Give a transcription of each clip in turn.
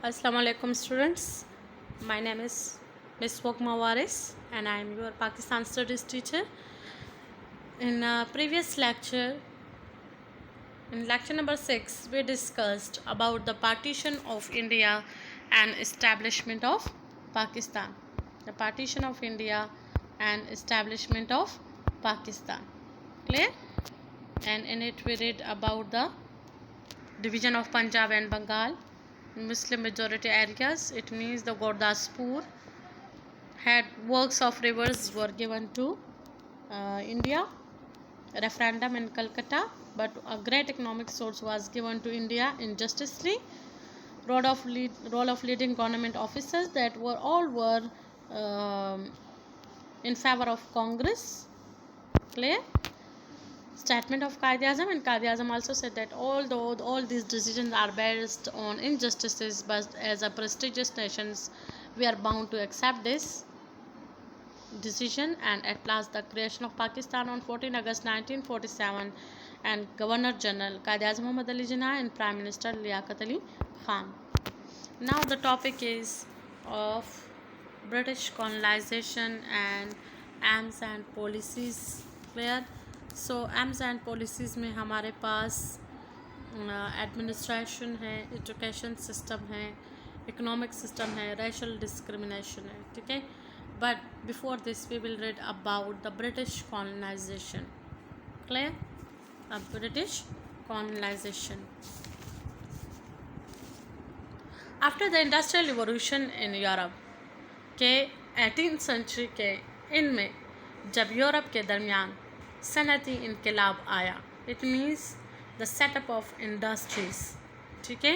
Assalamu alaikum students. My name is Miss Wokma Waris and I am your Pakistan Studies teacher. In previous lecture, in lecture number 6, we discussed about the partition of India and establishment of Pakistan. The partition of India and establishment of Pakistan. Clear? And in it we read about the division of Punjab and Bengal in Muslim majority areas. It means the Gurdaspur had works of rivers were given to India. Referendum in Calcutta, but a great economic source was given to India in Justice League. Role of leading government officers that were all were in favor of Congress. Clear? Statement of Quaid-e-Azam, and Quaid-e-Azam also said that although all these decisions are based on injustices, but as a prestigious nations, we are bound to accept this decision. And at last, the creation of Pakistan on 14 August 1947, and Governor General Quaid-e-Azam Muhammad Ali Jinnah and Prime Minister Liaquat Ali Khan. Now the topic is of British colonization and aims and policies. Where so aims and policies में हमारे पास administration है, education system है, economic system है, racial discrimination है. ठीक है, but before this we will read about the British colonisation. Clear? अब British colonisation. After the industrial revolution in Europe के 18th सेंचुरी के इनमें जब यूरोप के दरमियान सनती इनकलाब आया, it means the setup of industries. ठीक है,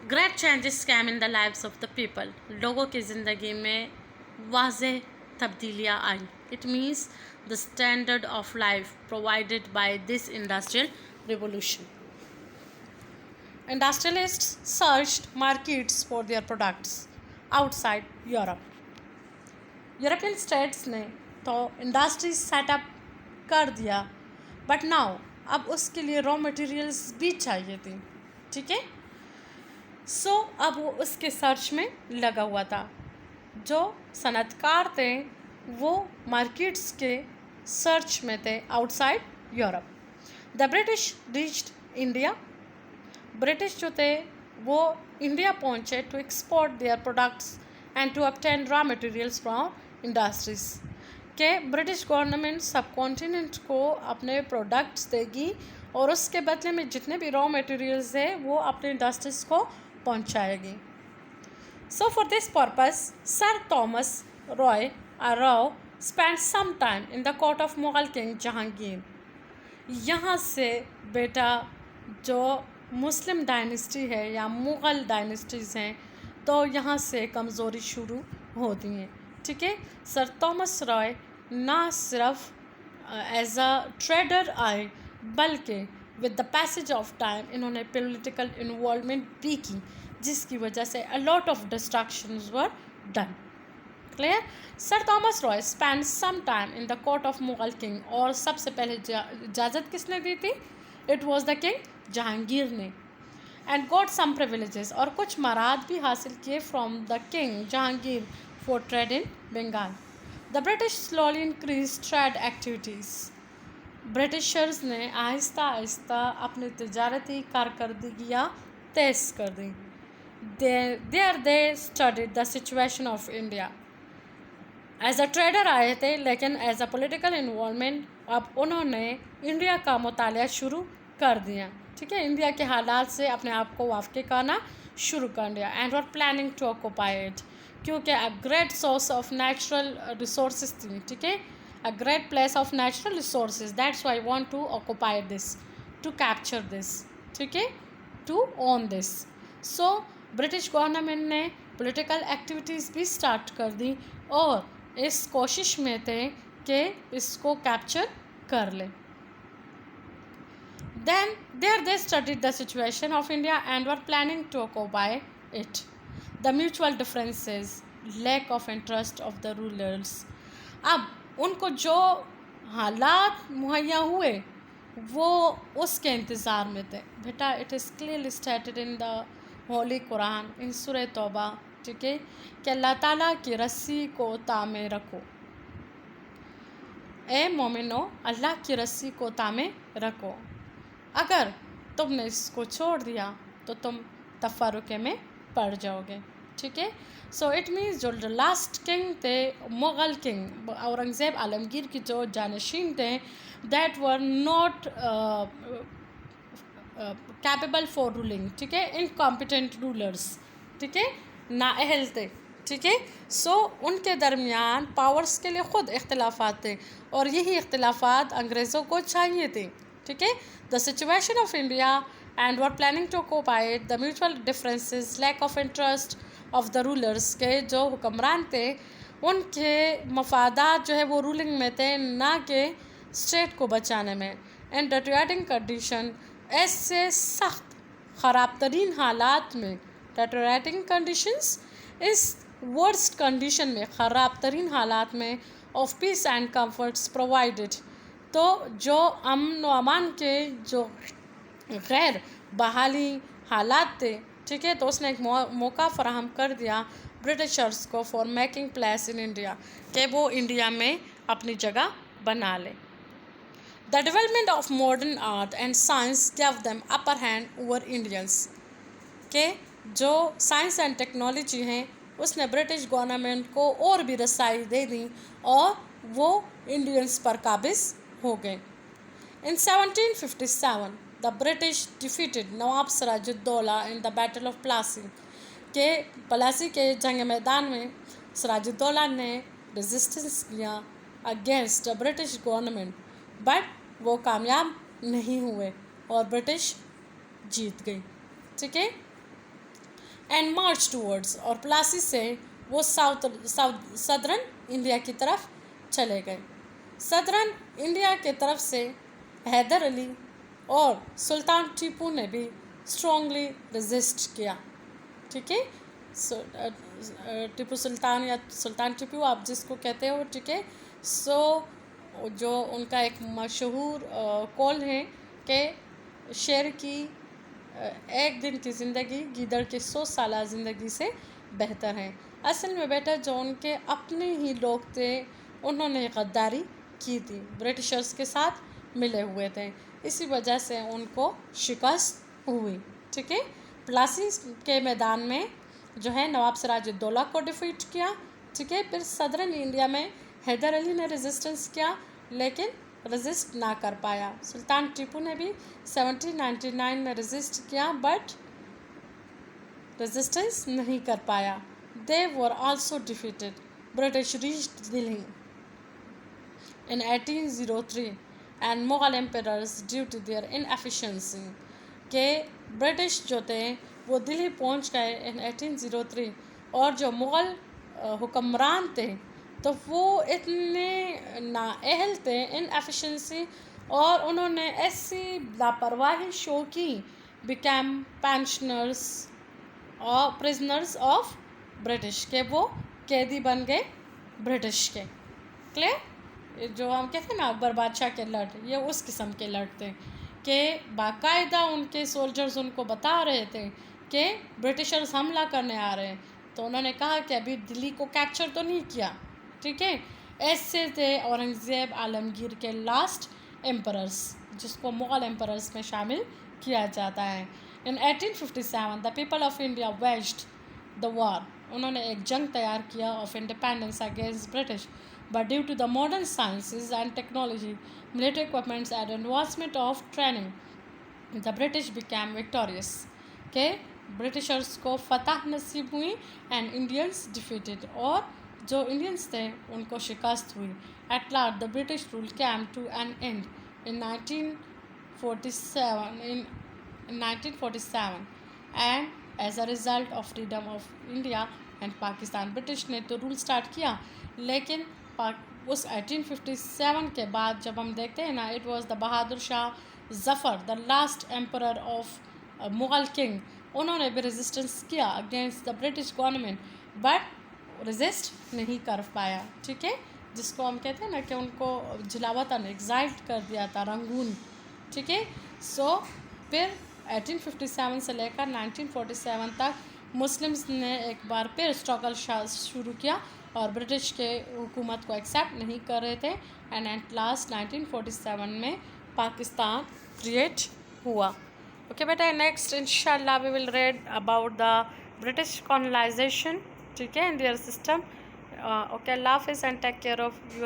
great changes came in the lives of the people. लोगों की ज़िंदगी में वाज़ेह तब्दीलियाँ आई. It means the standard of life provided by this industrial revolution. Industrialists searched markets for their products outside Europe. European states ने तो इंडस्ट्रीज सेटअप कर दिया, बट नाउ अब उसके लिए रॉ मटेरियल्स भी चाहिए थी. ठीक है, सो अब वो उसके सर्च में लगा हुआ था. जो सनतकार थे वो मार्केट्स के सर्च में थे outside Europe. The British reached India. British जो थे वो इंडिया पहुंचे to export their products and to obtain raw materials from industries. कि ब्रिटिश गवर्नमेंट सब कॉन्टिनेंट को अपने प्रोडक्ट्स देगी और उसके बदले में जितने भी रॉ मटेरियल्स है वो अपने इंडस्ट्रीज़ को पहुंचाएगी. So for this purpose sir Thomas Roe spend some time in the court of Mughal king Jahangir. यहाँ से बेटा जो मुस्लिम डायनेस्टी है या मुग़ल डायनेस्टीज़ हैं तो यहाँ से कमज़ोरी शुरू होती हैं. ठीक है, सर थॉमस रॉय ना सिर्फ एज अ ट्रेडर आए बल्कि with the passage of time इन्होंने पॉलिटिकल इन्वॉल्वमेंट भी की, जिसकी वजह से a lot of distractions were done. Clear? Sir Thomas Roy spend some time in the court of Mughal king. और सबसे पहले इजाज़त किसने दी थी? It was the king Jahangir ने. एंड गॉट सम प्रिविलेजेस, और कुछ मराद भी हासिल किए from the king Jahangir for trade in Bengal. The British slowly increased trade activities. Britishers ने आहिस्ता आहिस्ता अपनी तजारती कारकर्दगियाँ तेज़ कर दी. There they studied the situation of India. As a trader आए थे, लेकिन एज अ पॉलिटिकल इन्वॉल्वमेंट अब उन्होंने इंडिया का मुताला शुरू कर दिया. ठीक है, इंडिया के हालात से अपने आप को वाकिफ़ करना शुरू कर दिया. And were planning to occupy it, क्योंकि a great source of natural resources थी. ठीक है, a great place of natural resources. That's why want to occupy this, to capture this. ठीक है, to own this. So British government ने political activities भी start कर दी और इस कोशिश में थे कि इसको कैप्चर कर ले. Then there they studied the situation of India and were planning to occupy it. The mutual differences, lack of interest of the rulers. अब उनको जो हालात मुहैया हुए वो उसके इंतज़ार में थे. बेटा, it is clearly stated in the holy Quran in Surah Tauba, ठीक है, कि अल्लाह ताला की रस्सी को तामे रखो, ए मोमिनो अल्लाह की रस्सी को तामे रखो, अगर तुमने इसको छोड़ दिया तो तुम तफरुके में पड़ जाओगे, ठीक है। सो इट मीन्स जो लास्ट किंग थे, मुग़ल किंग औरंगज़ेब आलमगीर की जो जानशीन थे, that were not capable for ruling, ठीक है, इनकॉम्पिटेंट रूलर्स, ठीक है, नाअहल थे, ठीक है। सो उनके दरमियान पावर्स के लिए ख़ुद इख्तलाफात थे और यही इख्तलाफात अंग्रेज़ों को चाहिए थे, ठीक है। The situation of India and were planning to exploit the mutual differences, lack of interest of the rulers, के जो हुक्मरान थे उनके मफादात जो है वो रूलिंग में थे, ना कि स्टेट को बचाने में। एंड डिटोरेटिंग कंडीशन, ऐसे सख्त ख़राब तरीन हालात में, डिटोरेटिंग कंडीशंस इस वर्स्ट कंडीशन में, ख़राब तरीन हालात में, of peace and comforts provided, तो जो अमन व अमान के जो गैर बहाली हालात थे, ठीक है, तो उसने एक मौका फराहम कर दिया ब्रिटिशर्स को for making place in India, कि वो इंडिया में अपनी जगह बना ले। The development of modern art and science gave them upper hand over Indians, के जो साइंस एंड टेक्नोलॉजी हैं उसने ब्रिटिश गवर्नमेंट को और भी रसाई दे दी और वो इंडियंस पर काबिज हो गए। In 1757 the British defeated Nawab Sirajuddaula in the battle of Plassey, के प्लासी के जंग मैदान में सिराजुद्दौला ने रेजिस्टेंस किया against the British government, but वो कामयाब नहीं हुए और ब्रिटिश जीत गई, ठीक है। एंड मार्च टूवर्ड्स, और प्लासी से वो सदर्न इंडिया की तरफ चले गए। सदर्न इंडिया के तरफ से हैदर अली और सुल्तान टीपू ने भी स्ट्रॉन्गली रेजिस्ट किया, ठीक है। टीपू सुल्तान या सुल्तान टीपू आप जिसको कहते हो, ठीक है। सो जो उनका एक मशहूर कौल है कि शेर की एक दिन की ज़िंदगी गीदड़ के 100 साल ज़िंदगी से बेहतर है। असल में बेटा जो उनके अपने ही लोग थे उन्होंने गद्दारी की थी, ब्रिटिशर्स के साथ मिले हुए थे, इसी वजह से उनको शिकस्त हुई, ठीक है। प्लासी के मैदान में जो है नवाब सिराजुद्दौला को डिफीट किया, ठीक है। फिर सदर्न इंडिया में हैदर अली ने रेजिस्टेंस किया लेकिन रेजिस्ट ना कर पाया। सुल्तान टीपू ने भी 1799 में रेजिस्ट किया बट रेजिस्टेंस नहीं कर पाया। They were also defeated. British reached Delhi in 1803 and Mughal emperors due to their inefficiency, के ब्रिटिश जो थे वो दिल्ली पहुंच गए in 1803 और जो मुग़ल हुक्मरान थे तो वो इतने नाअहल थे, इनएफिशिएंसी, और उन्होंने ऐसी लापरवाही शो की, बिकैम पेंशनर्स और प्रिजनर्स ऑफ ब्रिटिश, के वो कैदी बन गए ब्रिटिश के। क्लियर? जो हम कहते हैं ना अकबर बादशाह के लट, ये उस किस्म के लट थे कि बाकायदा उनके सोल्जर्स उनको बता रहे थे कि ब्रिटिशर्स हमला करने आ रहे हैं, तो उन्होंने कहा कि अभी दिल्ली को कैप्चर तो नहीं किया, ठीक है। ऐसे थे औरंगज़ेब आलमगीर के लास्ट एम्परर्स, जिसको मुग़ल एम्परर्स में शामिल किया जाता है। In 1857 the people of India waged the war, उन्होंने एक जंग तैयार किया of independence against British, but due to the modern sciences and technology, military equipments and advancement of training, the British became victorious, के ब्रिटिशर्स को फतह नसीब हुई एंड इंडियंस डिफीटेड, और जो इंडियंस थे उनको शिकस्त हुई। At last the British rule came to an end in 1947 and as a result of freedom of India and Pakistan. British ने तो रूल स्टार्ट किया लेकिन उस 1857 के बाद जब हम देखते हैं ना, it was the Bahadur Shah Zafar, the last emperor of Mughal king, उन्होंने भी रेजिस्टेंस किया against the British government but resist नहीं कर पाया, ठीक है। जिसको हम कहते हैं ना कि उनको जिलावतन एग्जाइट कर दिया था, रंगून, ठीक है। सो फिर 1857 سے لے کر 1947 تک مسلمز نے ایک بار پھر اسٹرگل شروع کیا اور برٹش کے حکومت کو ایکسیپٹ نہیں کر رہے تھے، اینڈ ایٹ لاسٹ 1947 میں پاکستان کریٹ ہوا. اوکے بیٹا، نیکسٹ انشاءاللہ we will read about the British colonisation, ٹھیک ہے، ان دیئر سسٹم. اوکے، اللہ حافظ and take care of your